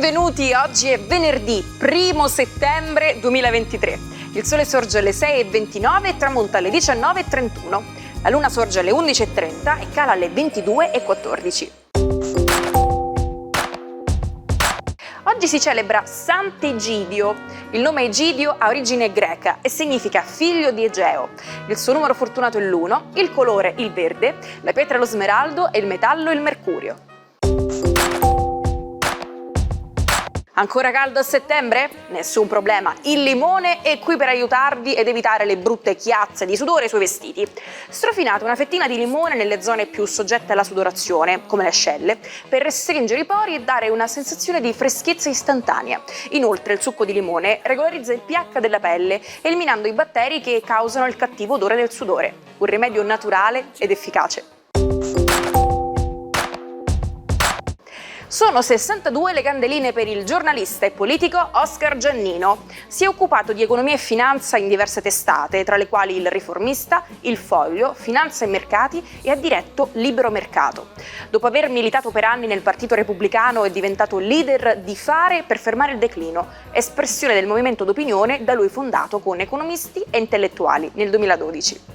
Benvenuti, oggi è venerdì 1 settembre 2023. Il sole sorge alle 6:29 e tramonta alle 19:31. La luna sorge alle 11:30 e cala alle 22:14. Oggi si celebra Sant'Egidio. Il nome Egidio ha origine greca e significa figlio di Egeo. Il suo numero fortunato è l'1, il colore il verde, la pietra lo smeraldo e il metallo il mercurio. Ancora caldo a settembre? Nessun problema, il limone è qui per aiutarvi ed evitare le brutte chiazze di sudore sui vestiti. Strofinate una fettina di limone nelle zone più soggette alla sudorazione, come le ascelle, per restringere i pori e dare una sensazione di freschezza istantanea. Inoltre il succo di limone regolarizza il pH della pelle, eliminando i batteri che causano il cattivo odore del sudore. Un rimedio naturale ed efficace. Sono 62 le candeline per il giornalista e politico Oscar Giannino. Si è occupato di economia e finanza in diverse testate, tra le quali Il Riformista, Il Foglio, Finanza e Mercati, e ha diretto Libero Mercato. Dopo aver militato per anni nel Partito Repubblicano è diventato leader di Fare per fermare il declino, espressione del movimento d'opinione da lui fondato con economisti e intellettuali nel 2012.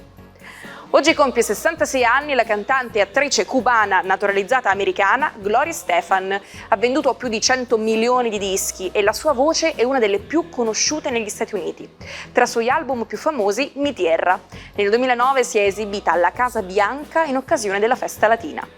Oggi compie 66 anni la cantante e attrice cubana naturalizzata americana Gloria Estefan. Ha venduto più di 100 milioni di dischi e la sua voce è una delle più conosciute negli Stati Uniti. Tra i suoi album più famosi, Mi Tierra. Nel 2009 si è esibita alla Casa Bianca in occasione della festa latina.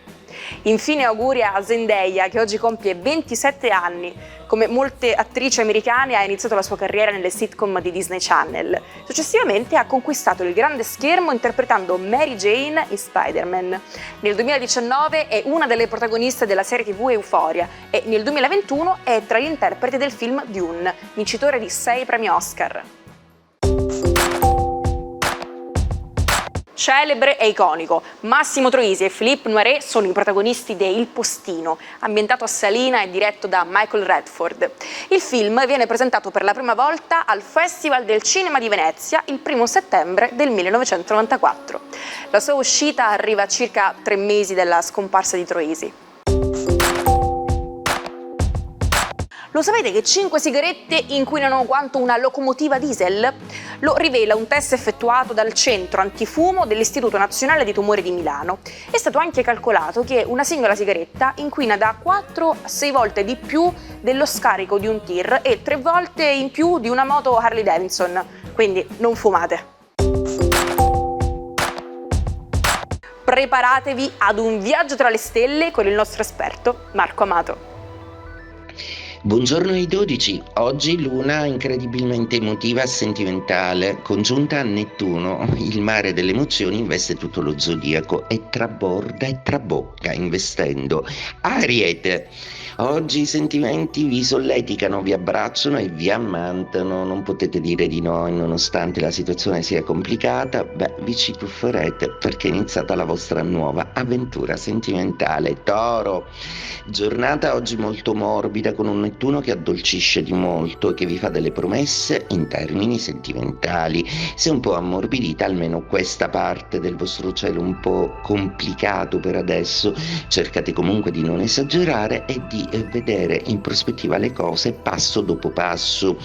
Infine auguri a Zendaya, che oggi compie 27 anni. Come molte attrici americane ha iniziato la sua carriera nelle sitcom di Disney Channel. Successivamente ha conquistato il grande schermo interpretando Mary Jane in Spider-Man. Nel 2019 è una delle protagoniste della serie TV Euphoria e nel 2021 è tra gli interpreti del film Dune, vincitore di 6 premi Oscar. Celebre e iconico, Massimo Troisi e Philippe Noiret sono i protagonisti di Il Postino, ambientato a Salina e diretto da Michael Redford. Il film viene presentato per la prima volta al Festival del Cinema di Venezia il 1 settembre del 1994. La sua uscita arriva a circa 3 mesi dalla scomparsa di Troisi. Lo sapete che 5 sigarette inquinano quanto una locomotiva diesel? Lo rivela un test effettuato dal Centro Antifumo dell'Istituto Nazionale di Tumori di Milano. È stato anche calcolato che una singola sigaretta inquina da 4 a 6 volte di più dello scarico di un tir e 3 volte in più di una moto Harley Davidson. Quindi non fumate. Preparatevi ad un viaggio tra le stelle con il nostro esperto Marco Amato. Buongiorno ai 12, oggi luna incredibilmente emotiva e sentimentale, congiunta a Nettuno, il mare delle emozioni investe tutto lo zodiaco e traborda e trabocca investendo Ariete. Oggi i sentimenti vi solleticano, vi abbracciano e vi ammantano, non potete dire di no e nonostante la situazione sia complicata, vi ci tufferete perché è iniziata la vostra nuova avventura sentimentale. Toro, giornata oggi molto morbida con un Nettuno che addolcisce di molto e che vi fa delle promesse in termini sentimentali. Se un po' ammorbidita almeno questa parte del vostro cielo un po' complicato per adesso, cercate comunque di non esagerare e di vedere in prospettiva le cose passo dopo passo.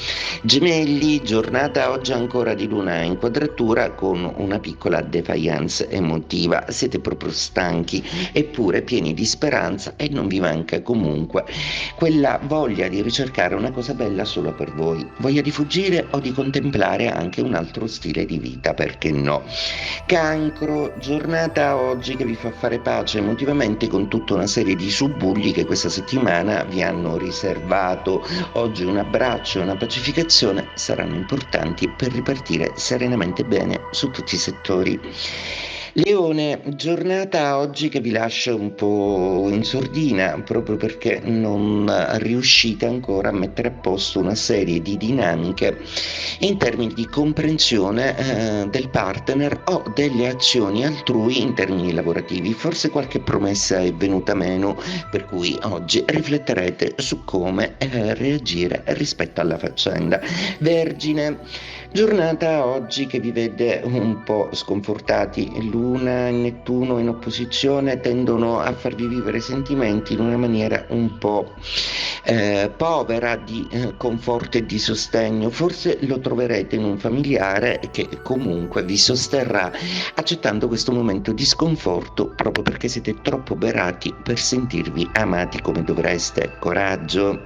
Gemelli, giornata oggi ancora di luna in quadratura con una piccola defiance emotiva. Siete proprio stanchi eppure pieni di speranza e non vi manca comunque quella voglia di ricercare una cosa bella solo per voi, voglia di fuggire o di contemplare anche un altro stile di vita, perché no. Cancro, giornata oggi che vi fa fare pace emotivamente con tutta una serie di subbuglii che questa settimana vi hanno riservato. Oggi un abbraccio e una pacificazione saranno importanti per ripartire serenamente bene su tutti i settori. Leone, giornata oggi che vi lascia un po' in sordina proprio perché non riuscite ancora a mettere a posto una serie di dinamiche in termini di comprensione del partner o delle azioni altrui in termini lavorativi. Forse qualche promessa è venuta meno, per cui oggi rifletterete su come reagire rispetto alla faccenda. Vergine, Giornata oggi che vi vede un po' sconfortati. Luna e Nettuno in opposizione tendono a farvi vivere sentimenti in una maniera un po' povera di conforto e di sostegno. Forse lo troverete in un familiare che comunque vi sosterrà accettando questo momento di sconforto proprio perché siete troppo berati per sentirvi amati come dovreste. Coraggio.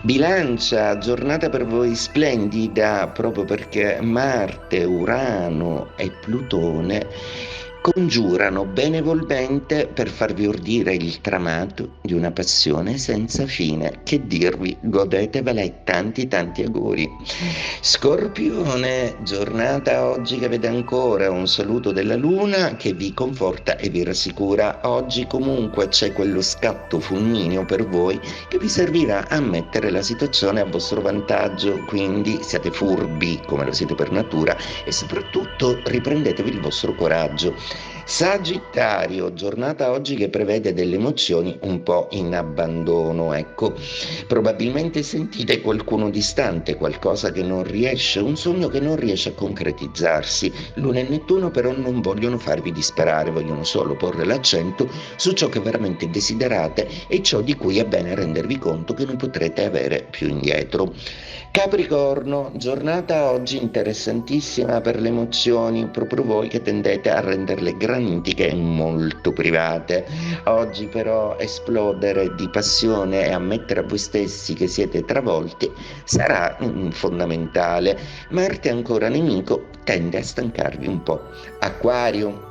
Bilancia, giornata per voi splendida proprio perché Marte, Urano e Plutone congiurano benevolmente per farvi ordire il tramato di una passione senza fine. Che dirvi, godetevela e tanti tanti auguri. Scorpione, giornata oggi che vede ancora un saluto della luna che vi conforta e vi rassicura. Oggi comunque c'è quello scatto fulmineo per voi che vi servirà a mettere la situazione a vostro vantaggio, quindi siate furbi come lo siete per natura e soprattutto riprendetevi il vostro coraggio. Sagittario, giornata oggi che prevede delle emozioni un po' in abbandono, ecco, probabilmente sentite qualcuno distante, qualcosa che non riesce, un sogno che non riesce a concretizzarsi. Luna e Nettuno però non vogliono farvi disperare, vogliono solo porre l'accento su ciò che veramente desiderate e ciò di cui è bene rendervi conto che non potrete avere più indietro. Capricorno, giornata oggi interessantissima per le emozioni, proprio voi che tendete a renderle granitiche e molto private. Oggi però esplodere di passione e ammettere a voi stessi che siete travolti sarà fondamentale. Marte ancora nemico tende a stancarvi un po'. Acquario.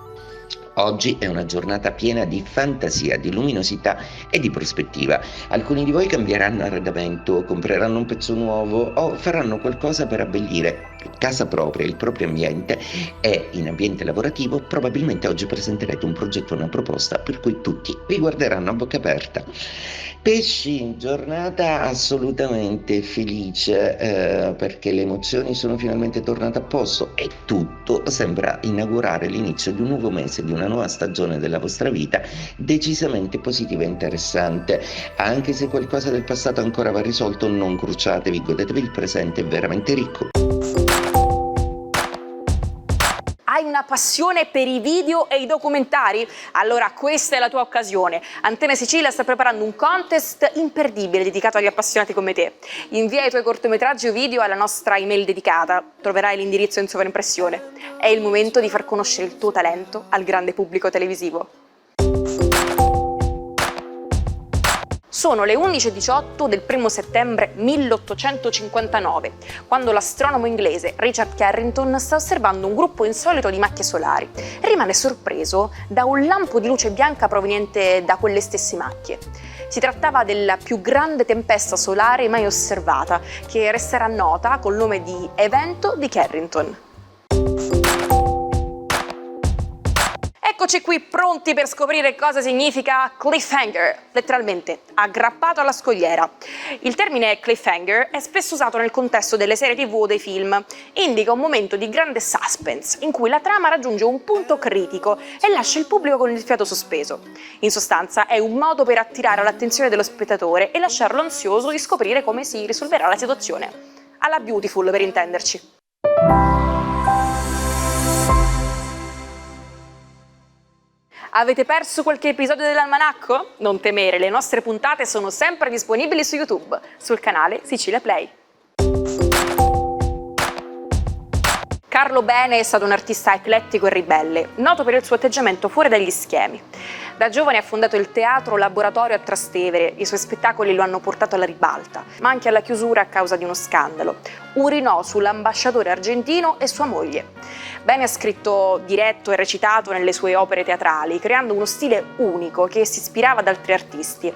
Oggi è una giornata piena di fantasia, di luminosità e di prospettiva. Alcuni di voi cambieranno arredamento, compreranno un pezzo nuovo o faranno qualcosa per abbellire casa propria, il proprio ambiente e in ambiente lavorativo probabilmente oggi presenterete un progetto o una proposta per cui tutti vi guarderanno a bocca aperta. Pesci, giornata assolutamente felice perché le emozioni sono finalmente tornate a posto e tutto sembra inaugurare l'inizio di un nuovo mese, di una nuova stagione della vostra vita decisamente positiva e interessante. Anche se qualcosa del passato ancora va risolto, non cruciatevi, godetevi il presente, è veramente ricco. Hai una passione per i video e i documentari? Allora questa è la tua occasione. Antenne Sicilia sta preparando un contest imperdibile dedicato agli appassionati come te. Invia i tuoi cortometraggi o video alla nostra email dedicata, troverai l'indirizzo in sovraimpressione. È il momento di far conoscere il tuo talento al grande pubblico televisivo. Sono le 11:18 del 1 settembre 1859, quando l'astronomo inglese Richard Carrington sta osservando un gruppo insolito di macchie solari e rimane sorpreso da un lampo di luce bianca proveniente da quelle stesse macchie. Si trattava della più grande tempesta solare mai osservata, che resterà nota col nome di Evento di Carrington. Eccoci qui pronti per scoprire cosa significa cliffhanger, letteralmente aggrappato alla scogliera. Il termine cliffhanger è spesso usato nel contesto delle serie TV o dei film. Indica un momento di grande suspense in cui la trama raggiunge un punto critico e lascia il pubblico con il fiato sospeso. In sostanza è un modo per attirare l'attenzione dello spettatore e lasciarlo ansioso di scoprire come si risolverà la situazione. Alla Beautiful, per intenderci. Avete perso qualche episodio dell'Almanacco? Non temere, le nostre puntate sono sempre disponibili su YouTube, sul canale Sicilia Play. Carlo Bene è stato un artista eclettico e ribelle, noto per il suo atteggiamento fuori dagli schemi. Da giovane ha fondato il Teatro Laboratorio a Trastevere, i suoi spettacoli lo hanno portato alla ribalta, ma anche alla chiusura a causa di uno scandalo. Urinò sull'ambasciatore argentino e sua moglie. Bene ha scritto, diretto e recitato nelle sue opere teatrali, creando uno stile unico che si ispirava ad altri artisti.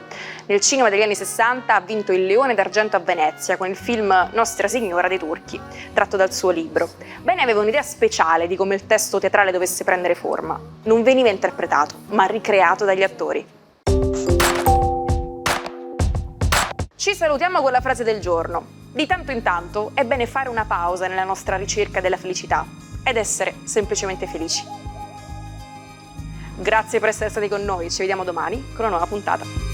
Nel cinema degli anni 60 ha vinto il Leone d'Argento a Venezia con il film Nostra Signora dei Turchi, tratto dal suo libro. Bene aveva un'idea speciale di come il testo teatrale dovesse prendere forma. Non veniva interpretato, ma ricreato dagli attori. Ci salutiamo con la frase del giorno. Di tanto in tanto è bene fare una pausa nella nostra ricerca della felicità ed essere semplicemente felici. Grazie per essere stati con noi, ci vediamo domani con una nuova puntata.